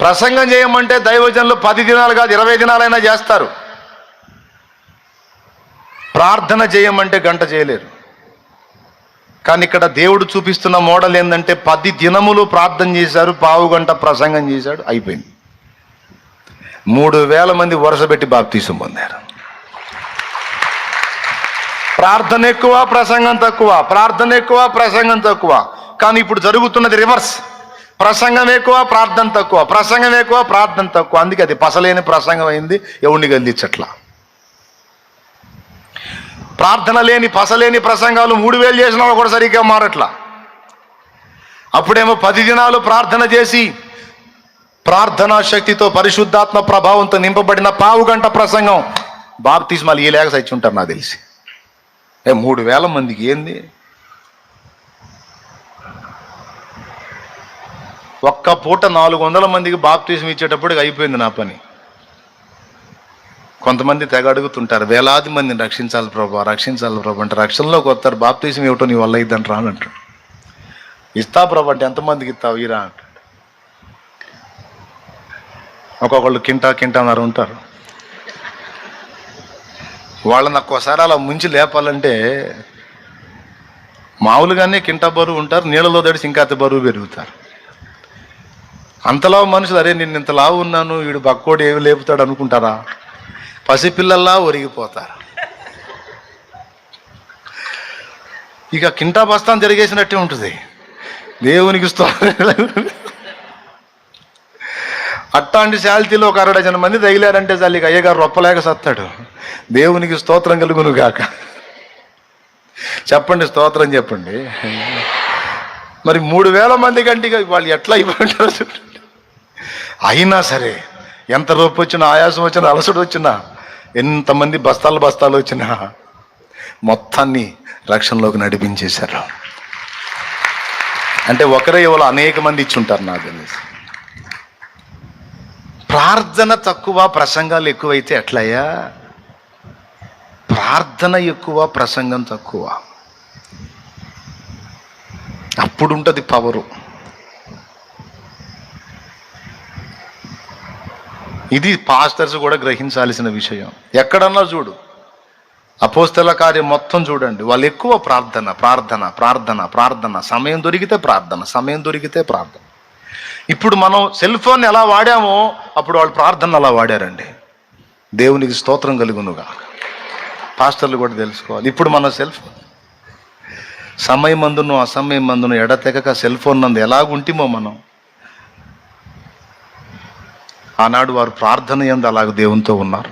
ప్రసంగం చేయమంటే దైవజనులు 10 దినాలు కాదు 20 దినాలైనా చేస్తారు. ప్రార్థన చేయమంటే గంట చేయలేరు. కానీ ఇక్కడ దేవుడు చూపిస్తున్న మోడల్ ఏంటంటే 10 దినములు ప్రార్థన చేశారు, పావు గంట ప్రసంగం చేశాడు, అయిపోయింది. 3000 మంది వరుస పెట్టి బాప్తీసం పొందారు. ప్రార్థన ఎక్కువ, ప్రసంగం తక్కువ, ప్రార్థన ఎక్కువ, ప్రసంగం తక్కువ. కానీ ఇప్పుడు జరుగుతున్నది రివర్స్. ప్రసంగం ఎక్కువ, ప్రార్థన తక్కువ, ప్రసంగం ఎక్కువ, ప్రార్థన తక్కువ. అందుకే అది పసలేని ప్రసంగం అయింది, ఎవరిని గెలిచట్లా. ప్రార్థన లేని పసలేని ప్రసంగాలు 3000 చేసిన వాళ్ళు కూడా సరిగ్గా మారట్లా. అప్పుడేమో 10 దినాలు ప్రార్థన చేసి ప్రార్థనా శక్తితో పరిశుద్ధాత్మ ప్రభావంతో నింపబడిన పావు గంట ప్రసంగం బాప్తిస్మాలు ఈ లేక సచ్చి ఉంటారు నాకు తెలిసి. 3000 మందికి ఏంది? ఒక్క పూట 400 మందికి బాప్తిజం ఇచ్చేటప్పటికి అయిపోయింది నా పని. కొంతమంది తెగ అడుగుతుంటారు, వేలాది మందిని రక్షించాలి ప్రభా, రక్షించాలి ప్రభా అంటే. రక్షణలోకి వస్తారు, బాప్తిజం ఇవ్వటం నీ వల్ల ఇద్దని రానంటాడు. ఇస్తా ప్రభా అంటే ఎంతమందికి ఇస్తావు ఇరా అంటాడు. ఒక్కొక్కళ్ళు కింటాన్నర ఉంటారు. వాళ్ళని ఒక్కోసారి అలా ముంచి లేపాలంటే మామూలుగానే కింటా బరువు ఉంటారు, నీళ్ళలో తడిసి ఇంకా అంత బరువు పెరుగుతారు. అంతలా మనుషులు, అరే నేను ఇంత లావు ఉన్నాను, వీడు బక్కోడు ఏమి లేపుతాడు అనుకుంటారా? పసిపిల్లల్లా ఒరిగిపోతారు. ఇక కింటా బస్తాన్ జరిగేసినట్టే ఉంటుంది. దేవునికి అట్టాంటి శాల్తీలో ఒక 60 డజన్ మంది తగిలారంటే చాలు, ఇక అయ్యగారు రొప్పలేక సత్తాడు. దేవునికి స్తోత్రం కలుగును గాక. చెప్పండి, స్తోత్రం చెప్పండి. మరి 3000 మంది కంటే వాళ్ళు ఎట్లా అయిపోయింటారు? అయినా సరే ఎంత రొప్పి వచ్చినా, ఆయాసం వచ్చినా, అలసడు వచ్చినా, ఎంతమంది బస్తాలు వచ్చినా మొత్తాన్ని రక్షణలోకి నడిపించేశారు. అంటే ఒకరే ఎవరో అనేక మంది ఇచ్చి ఉంటారు నాకు తెలిసి. ప్రార్థన తక్కువ, ప్రసంగాలు ఎక్కువైతే ఎట్లయ్యా? ప్రార్థన ఎక్కువ, ప్రసంగం తక్కువ. అప్పుడు ఉంటుంది పవరు. ఇది పాస్టర్స్ కూడా గ్రహించాల్సిన విషయం. ఎక్కడన్నా చూడు, అపోస్తల కార్యం మొత్తం చూడండి, వాళ్ళు ఎక్కువ ప్రార్థన ప్రార్థన ప్రార్థన ప్రార్థన. సమయం దొరికితే ప్రార్థన, సమయం దొరికితే ప్రార్థన. ఇప్పుడు మనం సెల్ ఫోన్ ఎలా వాడామో అప్పుడు వాళ్ళు ప్రార్థన అలా వాడారండి. దేవునికి స్తోత్రం కలుగునుగా. పాస్టర్లు కూడా తెలుసుకోవాలి. ఇప్పుడు మన సెల్ ఫోన్ సమయం అందును అసమయం అందును ఎడతెగక సెల్ ఫోన్ నందు ఎలాగుంటిమో మనం, ఆనాడు వారు ప్రార్థన యందు అలాగ దేవునితో ఉన్నారు.